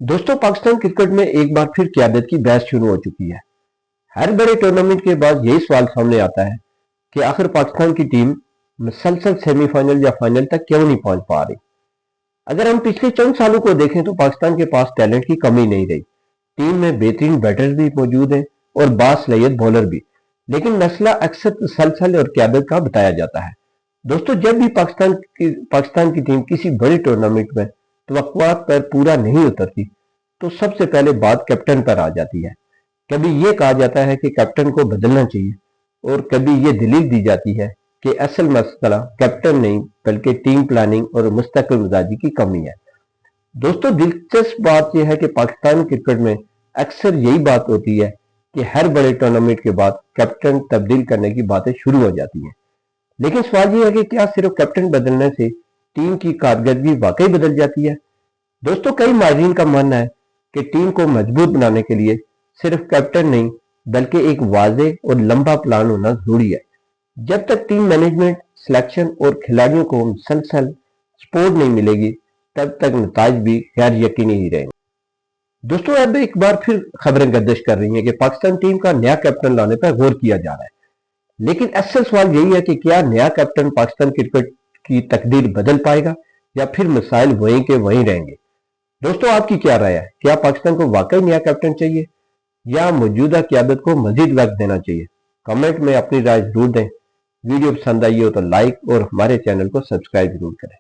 दोस्तों, पाकिस्तान क्रिकेट में एक बार फिर क़यादत की बहस शुरू हो चुकी है। हर बड़े टूर्नामेंट के बाद यही सवाल सामने आता है कि आखिर पाकिस्तान की टीम मुसलसल सेमीफाइनल या फाइनल तक क्यों नहीं पहुंच पा रही। अगर हम पिछले चंद सालों को देखें तो पाकिस्तान के पास टैलेंट की कमी नहीं रही। टीम में बेहतरीन बैटर्स भी मौजूद हैं और बासलाहियत बॉलर भी, लेकिन मसला अक्सर तसलसल और क़यादत का बताया जाता है। दोस्तों, जब भी पाकिस्तान की टीम किसी बड़े टूर्नामेंट में तवक्कुआत पर पूरा नहीं उतरती तो सबसे पहले बात कैप्टन पर आ जाती है। कभी ये कहा जाता है कि कैप्टन को बदलना चाहिए और कभी ये दलील दी जाती है कि असल मसला कैप्टन नहीं बल्कि टीम प्लानिंग और मुस्तकिल मिजाजी की कमी है। दोस्तों, दिलचस्प बात यह है कि पाकिस्तान क्रिकेट में अक्सर यही बात होती है कि हर बड़े टूर्नामेंट के बाद कैप्टन तब्दील करने की बातें शुरू हो जाती हैं। लेकिन सवाल यह है कि क्या सिर्फ कैप्टन बदलने से टीम की कारकर्दगी वाकई बदल जाती है। दोस्तों, कई माहिरीन का मानना है कि टीम को मजबूत बनाने के लिए सिर्फ कैप्टन नहीं बल्कि एक वाज़ेह और लंबा प्लान होना जरूरी है। जब तक टीम मैनेजमेंट, सिलेक्शन और खिलाड़ियों को मुसलसल सपोर्ट नहीं मिलेगी तब तक नताज भी गैर यकीनी ही रहेंगे। दोस्तों, अब एक बार फिर खबरें गर्दिश कर रही हैं कि पाकिस्तान टीम का नया कैप्टन लाने पर गौर किया जा रहा है। लेकिन असल सवाल यही है कि क्या नया कैप्टन पाकिस्तान क्रिकेट की तकदीर बदल पाएगा या फिर मसाइल वहीं के वहीं रहेंगे। दोस्तों, आपकी क्या राय है? क्या पाकिस्तान को वाकई नया कैप्टन चाहिए या मौजूदा क़यादत को मजीद वक्त देना चाहिए? कमेंट में अपनी राय जरूर दें। वीडियो पसंद आई हो तो लाइक और हमारे चैनल को सब्सक्राइब जरूर करें।